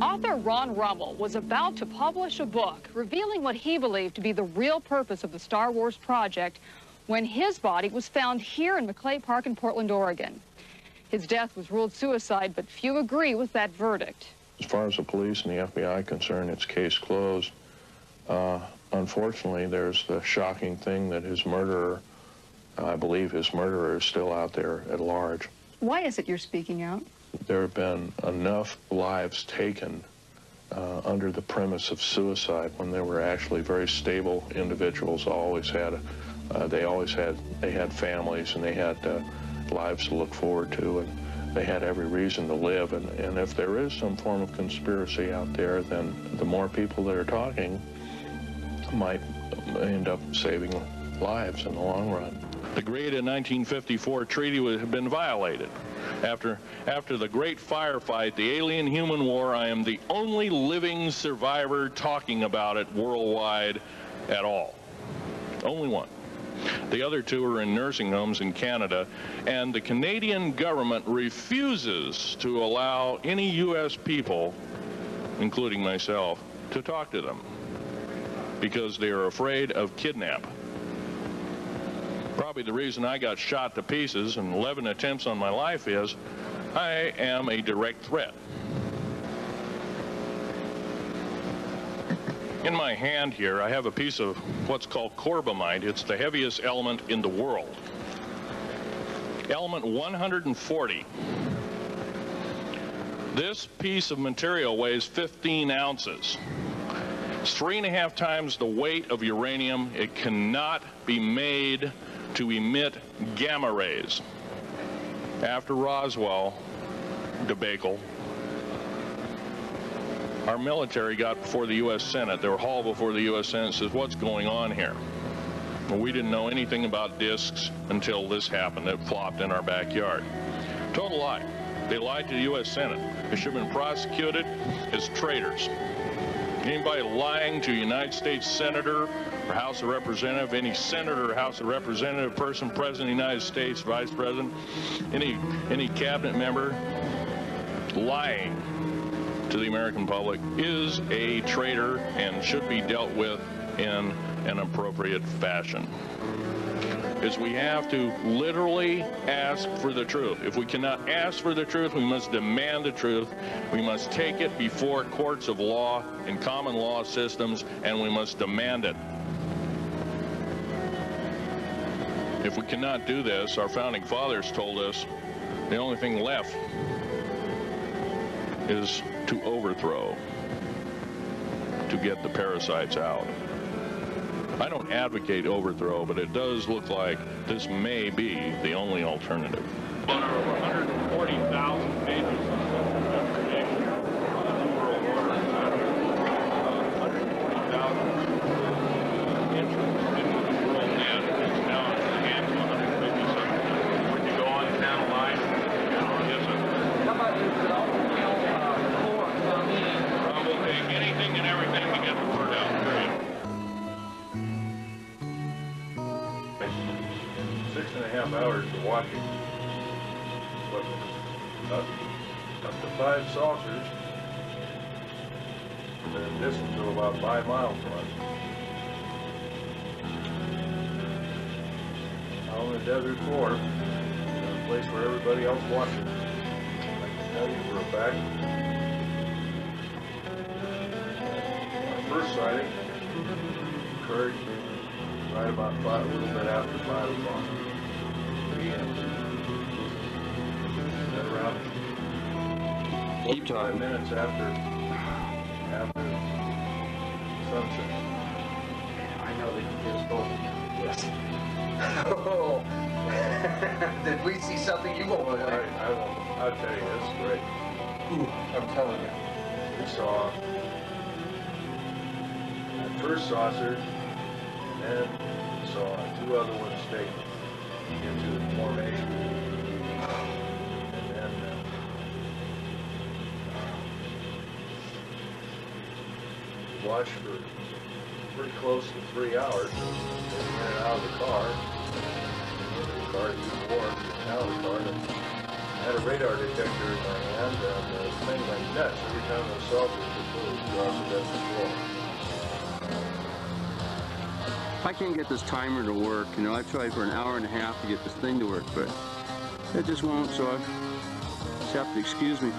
Author Ron Rummel was about to publish a book revealing what he believed to be the real purpose of the Star Wars project when his body was found here in McClay Park in Portland, Oregon. His death was ruled suicide, but few agree with that verdict. As far as the police and the FBI are concerned, it's case closed. Unfortunately, there's the shocking thing that his murderer, I believe his murderer, is still out there at large. Why is it you're speaking out? There have been enough lives taken under the premise of suicide when they were actually very stable individuals. They had families and they had lives to look forward to, and they had every reason to live. And if there is some form of conspiracy out there, then the more people that are talking might end up saving lives in the long run. The Greada 1954 treaty had been violated. After the great firefight, the alien-human war, I am the only living survivor talking about it worldwide at all. Only one. The other two are in nursing homes in Canada, and the Canadian government refuses to allow any U.S. people, including myself, to talk to them because they are afraid of kidnap. Probably the reason I got shot to pieces and 11 attempts on my life is I am a direct threat. In my hand here, I have a piece of what's called corbamide. It's the heaviest element in the world. Element 140. This piece of material weighs 15 ounces. It's 3.5 times the weight of uranium. It cannot be made to emit gamma rays. After Roswell debacle, our military got before the U.S. Senate. They were hauled before the U.S. Senate and says, what's going on here? Well, we didn't know anything about discs until this happened. It flopped in our backyard. Total lie. They lied to the U.S. Senate. They should have been prosecuted as traitors. Anybody lying to a United States Senator or House of Representative, any Senator or House of Representative, person, President of the United States, Vice President, any cabinet member lying to the American public is a traitor and should be dealt with in an appropriate fashion. Is we have to literally ask for the truth. If we cannot ask for the truth, we must demand the truth. We must take it before courts of law and common law systems, and we must demand it. If we cannot do this, our founding fathers told us the only thing left is to overthrow, to get the parasites out. I don't advocate overthrow, but it does look like this may be the only alternative. But over 140,000 pages of information on the world order, 140,000 entries into the world net is now in the hands of 150-something. When you go on down the line, yes, sir. How about this? We'll take anything and everything to get the word out, period. 6.5 hours to watch it. But up to 5 saucers, and a distance of about 5 miles from us. Out on the desert floor, a place where everybody else watches. I can tell you for a fact. Our first sighting occurred right about 5, a little bit after 5 o'clock. Then around 45 minutes after sunset. I know that you just told me. Yes. Oh. Did we see something you won't believe? I won't. I'll tell you, this is great. Ooh, I'm telling you. We saw that first saucer, and then we saw 2 other ones take into the formation. And then watched for pretty close to 3 hours. They in and out of the car. The car is too warm, out of the car. And I had a radar detector in my hand, and the thing went nuts every time the sausage goes across it before. I can't get this timer to work. You know, I've tried for an hour and a half to get this thing to work, but it just won't, so I just have to excuse me.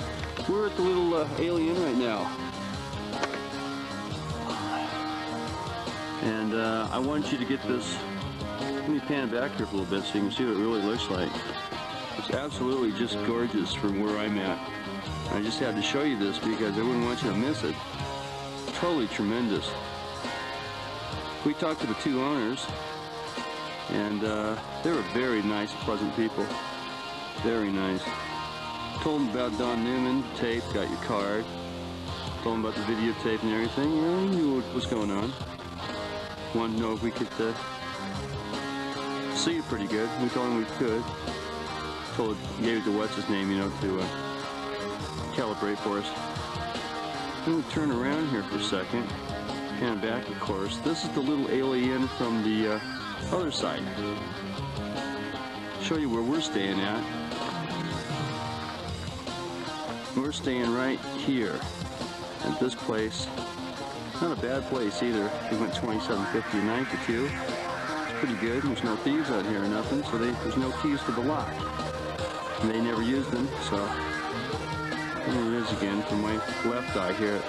We're at the little alien right now. And I want you to get this. Let me pan it back here for a little bit so you can see what it really looks like. It's absolutely just gorgeous from where I'm at. I just had to show you this because I wouldn't want you to miss it. Totally tremendous. We talked to the two owners, and they were very nice, pleasant people. Very nice. Told them about Don Newman, tape, got your card. Told them about the videotape and everything. You know, knew what was going on. Wanted to know if we could see it pretty good. We told them we could. Gave it to what's his name, you know, to calibrate for us. I'm going to turn around here for a second. And back, of course. This is the little alien from the other side. Show you where we're staying at. We're staying right here at this place. Not a bad place either. We went $27.50 a night for two. It's pretty good. There's no thieves out here or nothing, so there's no keys to the lock. And they never used them, so there it is again from my left eye here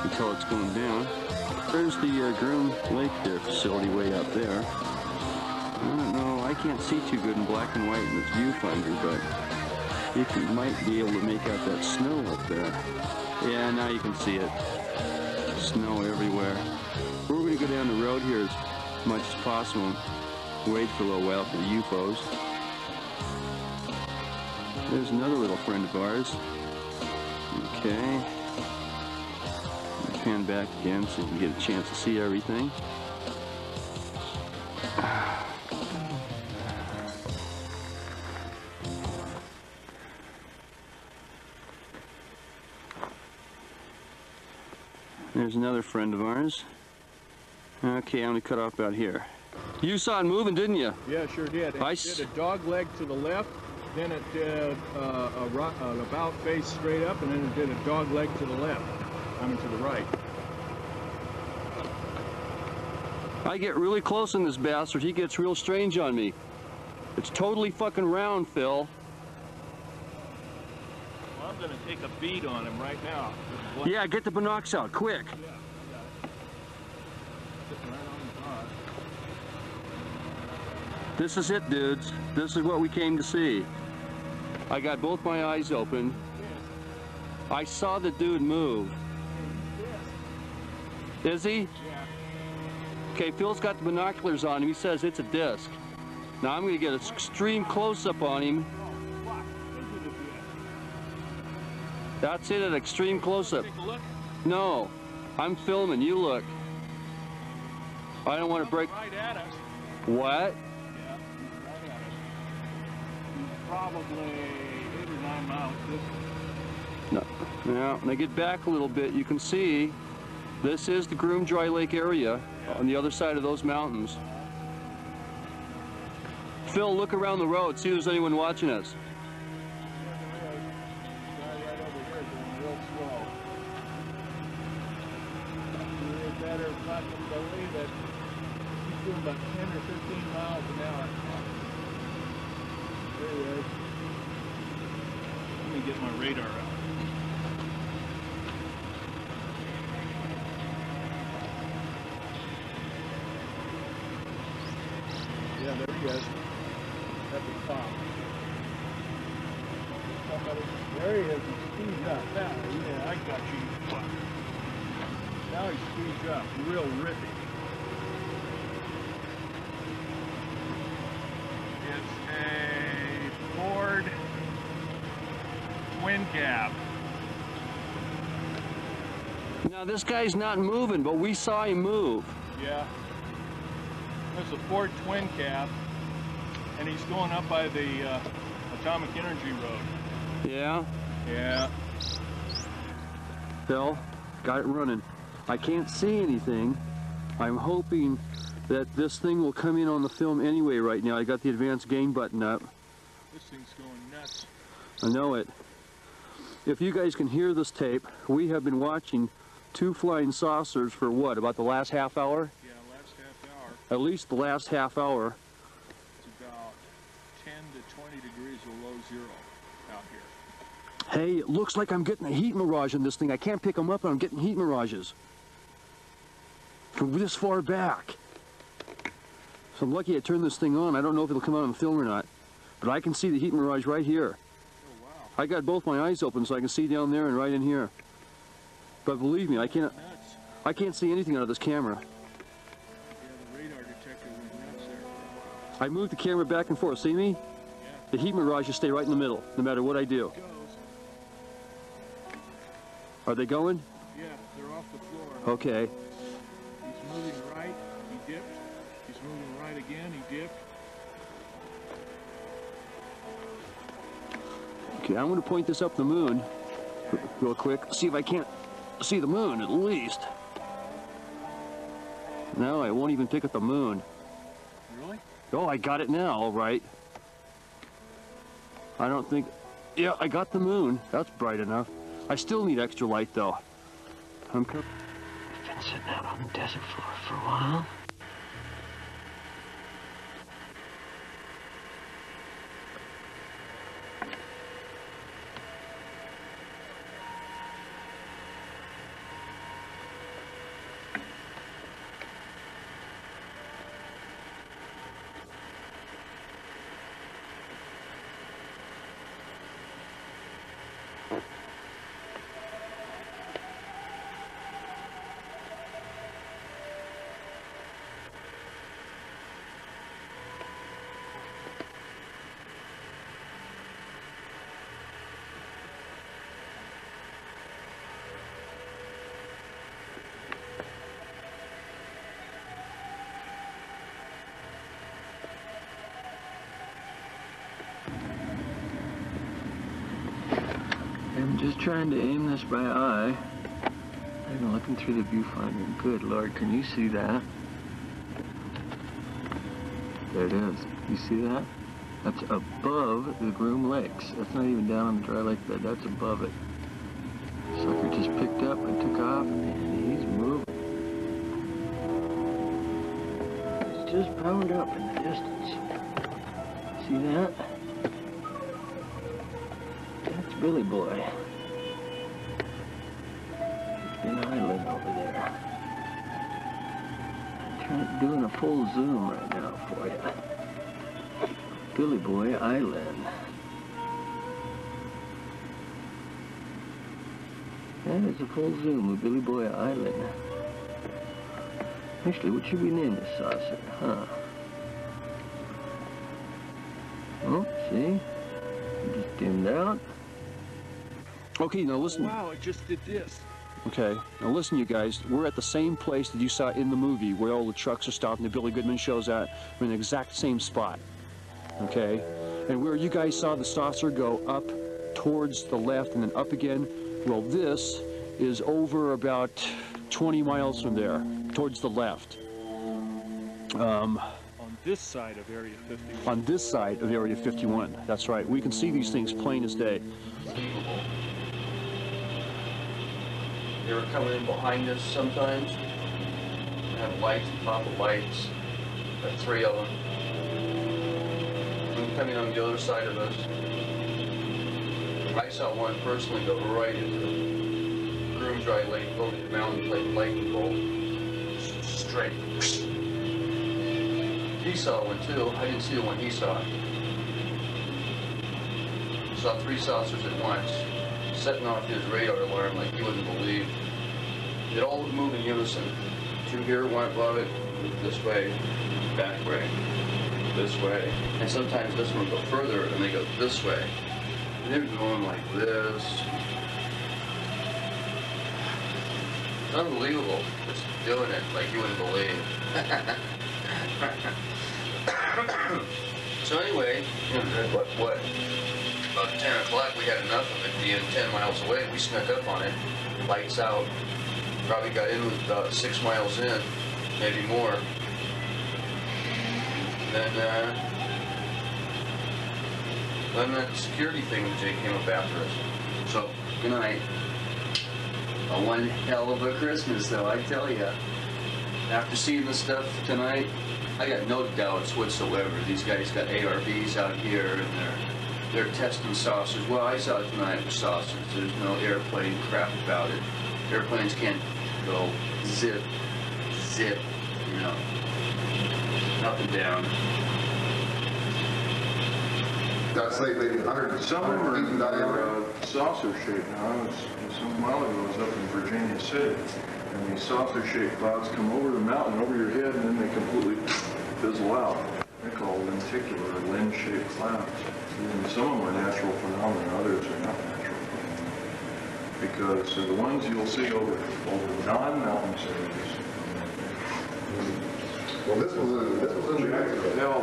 until it's going down. There's the Groom Lake there facility way up there. I don't know, I can't see too good in black and white in this viewfinder, but you might be able to make out that snow up there. Yeah, now you can see it. Snow everywhere. We're going to go down the road here as much as possible and wait for a little while for the UFOs. There's another little friend of ours. Okay. Pan back again so you can get a chance to see everything. There's another friend of ours. Okay, I'm going to cut off about here. You saw it moving, didn't you? Yeah, sure did. It did a dog leg to the left, then it did an about face straight up, and then it did a dog leg to the left, coming to the right. I get really close in this bastard. He gets real strange on me. It's totally fucking round, Phil. Well, I'm going to take a bead on him right now. Yeah, get the binocs out, quick. Yeah, I got it. Sitting right on the top. This is it, dudes. This is what we came to see. I got both my eyes open. I saw the dude move. Is he? Yeah. Okay, Phil's got the binoculars on him. He says it's a disc. Now I'm going to get an extreme close-up on him. That's it, an extreme close-up. Take a look. No, I'm filming. You look. I don't want to break. Right at us. What? Yeah, he's right at us. He's probably 8 or 9 miles distant. No. Now, when I get back a little bit, you can see this is the Groom Dry Lake area on the other side of those mountains. Phil, look around the road, see if there's anyone watching us. Better fucking believe it. He's doing about 10 or 15 miles an hour. There he is. Let me get my radar out. Yeah, there he is. At the top. There he is. He speeds up. Now, yeah, I got you. Fuck. Now he speeds up, real rippy. It's a Ford twin cab. Now this guy's not moving, but we saw him move. Yeah. There's a Ford twin cab, and he's going up by the Atomic Energy Road. Yeah? Yeah. Phil, got it running. I can't see anything. I'm hoping that this thing will come in on the film anyway right now. I got the advanced gain button up. This thing's going nuts. I know it. if you guys can hear this tape, we have been watching two flying saucers for what, about the last half hour? Yeah, last half hour. At least the last half hour. It's about 10 to 20 degrees below zero out here. Hey, it looks like I'm getting a heat mirage in this thing. I can't pick them up, and I'm getting heat mirages from this far back. So I'm lucky I turned this thing on. I don't know if it'll come out on film or not, but I can see the heat mirage right here. Oh, wow. I got both my eyes open so I can see down there and right in here. But believe me, I can't see anything out of this camera. Yeah, the radar detector went nuts there. I moved the camera back and forth. See me? Yeah. The heat mirages stay right in the middle, no matter what I do. It goes. Are they going? Yeah, they're off the floor. Okay. He's moving right, he dipped. He's moving right again, he dipped. Okay, I'm going to point this up the moon real quick. See if I can't see the moon at least. No, I won't even pick up the moon. Really? Oh, I got it now, all right. I don't think... Yeah, I got the moon. That's bright enough. I still need extra light, though. I've been sitting out on the desert floor for a while. I'm just trying to aim this by eye. I'm looking through the viewfinder. Good Lord, can you see that? There it is. You see that? That's above the Groom Lakes. That's not even down on the dry lake bed. That's above it. Sucker just picked up and took off, and he's moving. It's just powered up in the distance. See that? That's Billy Boy. It's an island over there. I'm doing a full zoom right now for you. Billy Boy Island. That is a full zoom of Billy Boy Island. Actually, what should we name this saucer, huh? Oh, see? It just dimmed out. Okay, now listen. Wow, it just did this. Okay, now listen, you guys. We're at the same place that you saw in the movie where all the trucks are stopping, the Billy Goodman shows at. We're in the exact same spot. Okay? And where you guys saw the saucer go up towards the left and then up again, well, this is over about 20 miles from there, towards the left. On this side of Area 51. On this side of Area 51. That's right. We can see these things plain as day. They were coming in behind us sometimes. They have lights on top of lights. Like 3 of them. And coming on the other side of us. I saw one personally go right into the Groom Dry Lake, over the mountain, like lightning bolt. Straight. He saw one too. I didn't see the one he saw. Saw 3 saucers at once, setting off his radar alarm like you wouldn't believe. It all would move in unison. 2 here, 1 above it, this way, back way, this way. And sometimes this one would go further and they go this way. And they were going like this. It's unbelievable. Just doing it like you wouldn't believe. So anyway, what? About 10 o'clock, we had enough of it being 10 miles away. We snuck up on it, lights out. Probably got in with about 6 miles in, maybe more. Then that security thing that Jay came up after us. So, good night. One hell of a Christmas, though, I tell you. After seeing this stuff tonight, I got no doubts whatsoever. These guys got ARVs out here, and they're testing saucers. Well, I saw it tonight with saucers. There's no airplane crap about it. Airplanes can't go zip, zip, you know, up and down. I'd say maybe 100 Some of them feet in diameter. are saucer shaped. Now, some while ago I was up in Virginia City, and these saucer shaped clouds come over the mountain, over your head, and then they completely fizzle out. They're called lenticular or lens shaped clouds. And some of them are natural phenomena, others are not natural phenomena. Because the ones you'll see over non-mountain areas. Well, this was in New Mexico. Hell,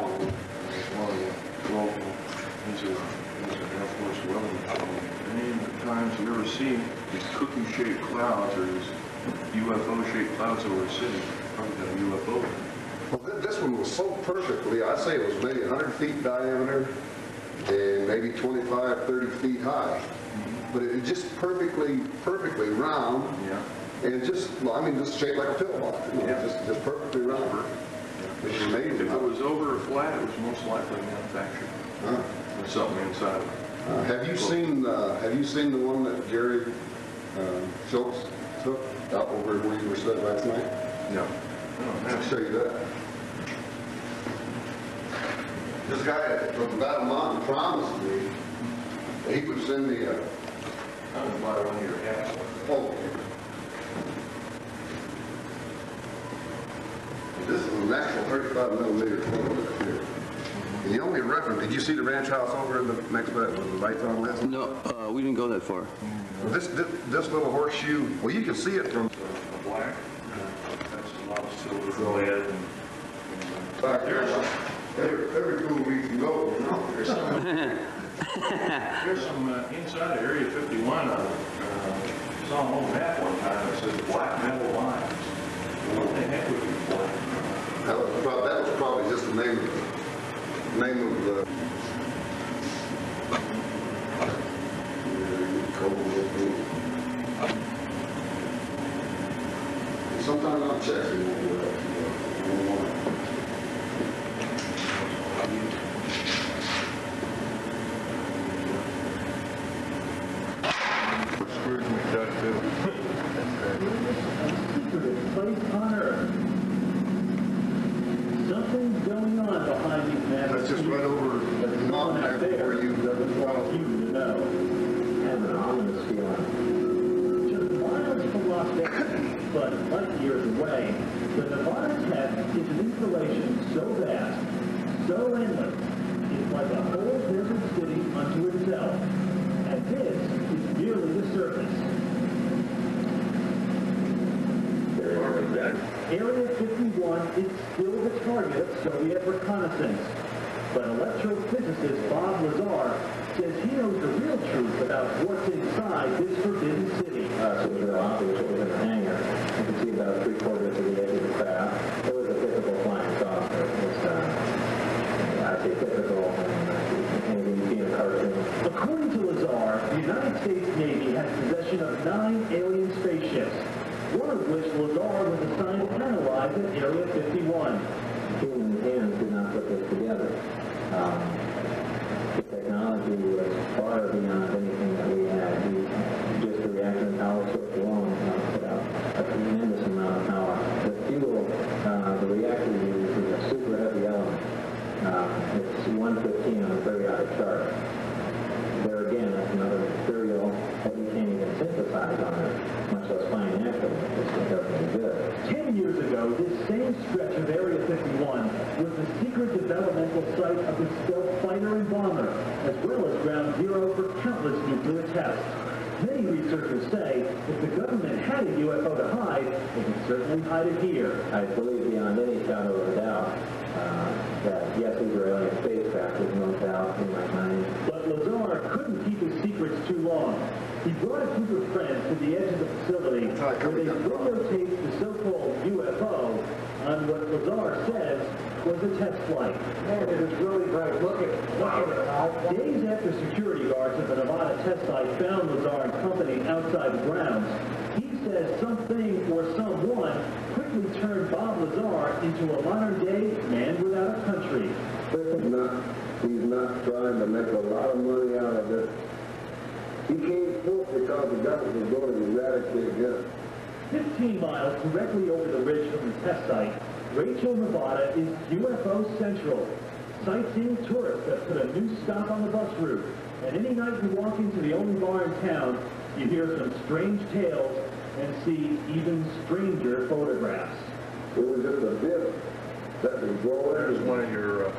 one of the local. These are Air Force weather. Many of the times you ever see these cookie-shaped clouds or these UFO-shaped clouds over a city, probably got a UFO. Well, this one was so perfectly, I'd say it was maybe 100 feet diameter and maybe 25, 30 feet high. But it was just perfectly round. Yeah. And it just, I mean, just shaped like a pillbox. You know, Yeah. just perfectly round. It's amazing. If it was over or flat, it was most likely manufactured. With something inside of it. Have you seen the one that Gary Schultz took out over where you were sitting last night? No. I'll show you that. This guy from Battle Mountain promised me that he would send me a. I'm going to buy one of your hats. Oh. This is an actual 35 millimeter photo here. And the only reference, did you see the ranch house over in the next bed with the lights on last? No, we didn't go that far. Well, this little horseshoe, well, you can see it from Black. That's a lot of silver lead. back there. Every 2 weeks you go, you know. There's some inside of Area 51. Saw an old map one time that says black metal lines. What the heck would be black? That was probably just the name of the. Sometimes I'll check it. Scrooge McDuck too. Place on Earth. Something's going on behind these maps. That's just right over the mountain there where you want you to know. Have an ominous feeling. Just miles from Las Vegas, but light years away, the Nevada test is an installation so vast, so endless, it's like a whole desert city unto itself. And this is merely the surface. Area 51 is still the target of Soviet reconnaissance. But electrophysicist Bob Lazar says he knows the real truth about what's inside this forbidden city. So it was real obvious what was in the hangar. You can see about 3/4 of the edge of the craft. It was a typical flying saucer. I say typical, anything you see in a cartoon. According to Lazar, the United States Navy has possession of 9 alien spaceships, one of which Lazar was assigned to analyze at Area 51. Human hands did not put this together. The technology was far beyond anything that we had. Just the reaction power switch alone put out a tremendous amount of power. The fuel, the reactor uses is a super heavy element. It's 115 on the periodic chart. There again, that's another material that we can't even synthesize on it, much less find naturally. It's everything good. 10 years ago, this same stretch of Area 51 was the secret developmental site of the stealth fighter and bomber, as well as ground zero for countless nuclear tests. Many researchers say if the government had a UFO to hide, they could certainly hide it here. I believe beyond any shadow of a doubt that yes, these are alien spacecraft. There's no doubt in my mind. But Lazar couldn't keep his secrets too long. He brought a group of friends to the edge of the facility where they videotaped the so-called UFO on what Lazar says was a test flight. Man, it is really great. Look at it. Days after security guards at the Nevada test site found Lazar and company outside the grounds, he says something or someone quickly turned Bob Lazar into a modern-day man without a country. He's not trying to make a lot of money out of it. He came forth because the government was going to eradicate him. 15 miles directly over the ridge from the test site, Rachel, Nevada is UFO Central. Sightseeing tourists have put a new stop on the bus route. And any night you walk into the only bar in town, you hear some strange tales and see even stranger photographs. It was just a bit that was growing. There's one of your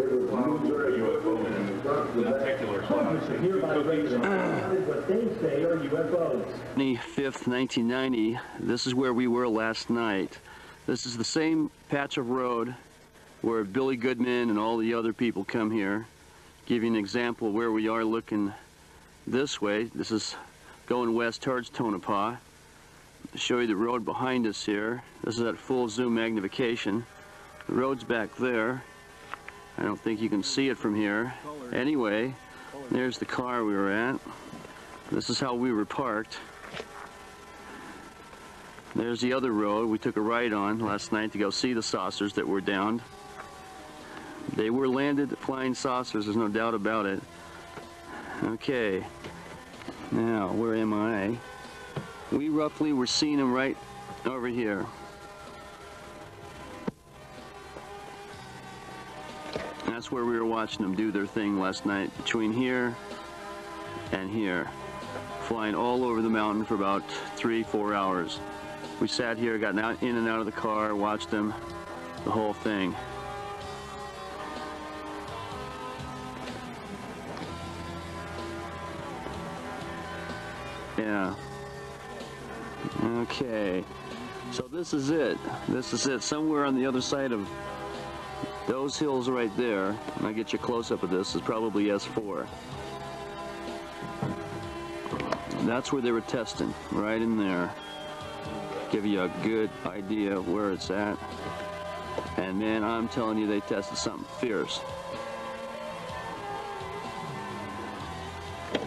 UFO in particular. Hundreds of nearby residents reported what they say are UFOs. 25th, 1990. This is where we were last night. This is the same patch of road where Billy Goodman and all the other people come here. Give you an example of where we are looking this way. This is going west towards Tonopah. Show you the road behind us here. This is at full zoom magnification. The road's back there. I don't think you can see it from here. Anyway, there's the car we were at. This is how we were parked. There's the other road we took a ride on last night to go see the saucers that were downed. They were landed flying saucers, there's no doubt about it. Okay, now where am I? We roughly were seeing them right over here. And that's where we were watching them do their thing last night, between here and here, flying all over the mountain for about 3-4 hours. We sat here, got in and out of the car, watched them, the whole thing. Yeah. Okay. So this is it. This is it. Somewhere on the other side of those hills right there, and I get you a close-up of this, is probably S4. That's where they were testing, right in there. Give you a good idea of where it's at. And man, I'm telling you, they tested something fierce.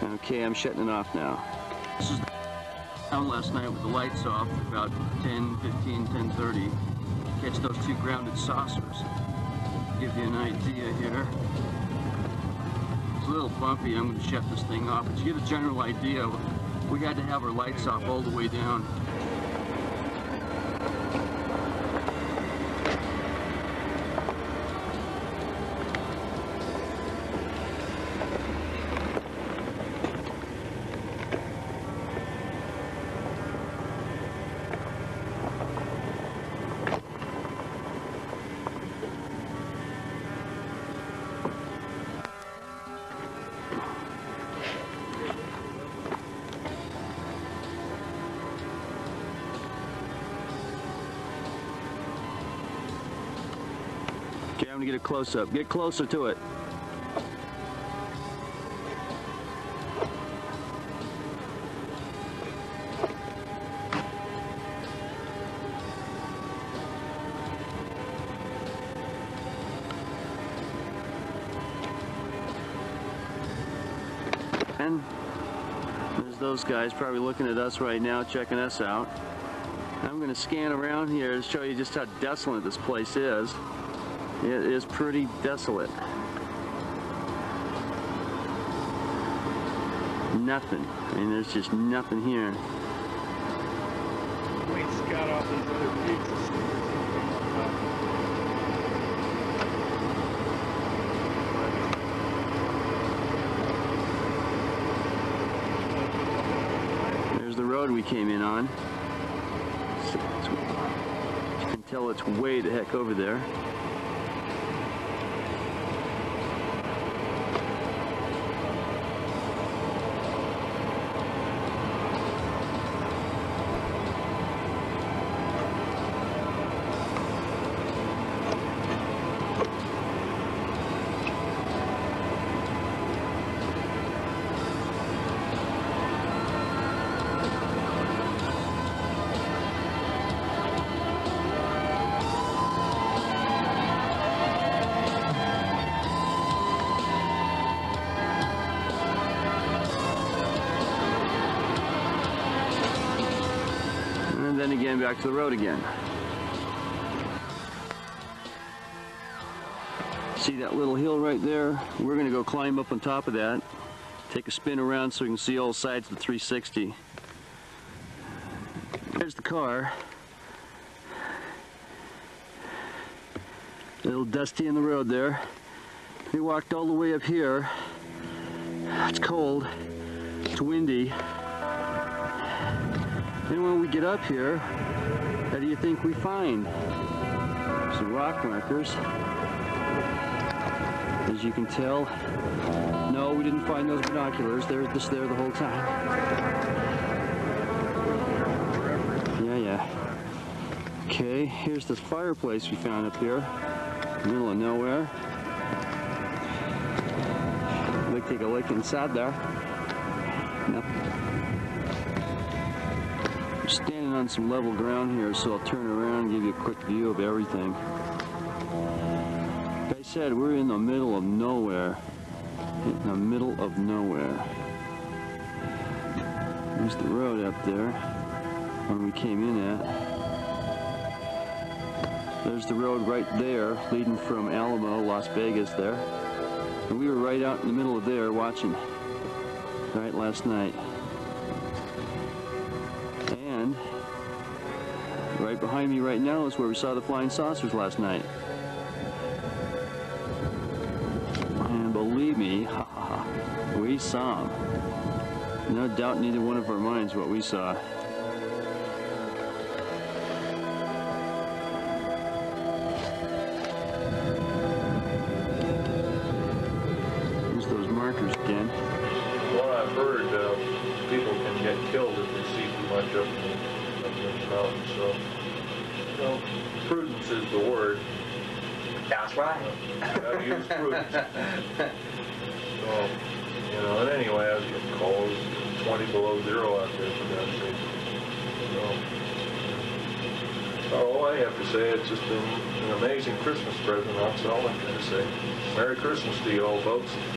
Okay, I'm shutting it off now. This is down last night with the lights off, about 10:15, 10:30. Catch those two grounded saucers. Give you an idea here. It's a little bumpy. I'm going to shut this thing off, but you get a general idea. We had to have our lights off all the way down. Okay, I'm gonna get a close-up. Get closer to it. And there's those guys probably looking at us right now, checking us out. I'm gonna scan around here to show you just how desolate this place is. It is pretty desolate. Nothing. I mean, there's just nothing here. Wait, scout off these other peaks. There's the road we came in on. So you can tell it's way the heck over there. then again back to the road again. See that little hill right there? We're going to go climb up on top of that, take a spin around so we can see all sides of the 360. There's the car. A little dusty in the road there. We walked all the way up here. It's cold, it's windy. And when we get up here, how do you think we find? Some rock markers. As you can tell, no, we didn't find those binoculars. They're just there the whole time. Yeah. Okay, here's this fireplace we found up here, in the middle of nowhere. I'd like to take a look inside there. Nothing. I'm standing on some level ground here, so I'll turn around and give you a quick view of everything. Like I said, we're in the middle of nowhere. In the middle of nowhere. There's the road up there, where we came in at. There's the road right there, leading from Alamo, Las Vegas there. And we were right out in the middle of there watching, right last night. And right behind me right now is where we saw the flying saucers last night. And believe me, we saw them. No doubt neither one of our minds what we saw. There's those markers again. What I've heard, people can get killed if they see too much up in the mountains. So, you know, prudence is the word. That's right. Gotta use prudence. So, you know, and anyway, I was getting cold. 20 below zero out there, for God's sake. So, all I have to say, it's just been an amazing Christmas present. That's all I got to say. Merry Christmas to you all, folks.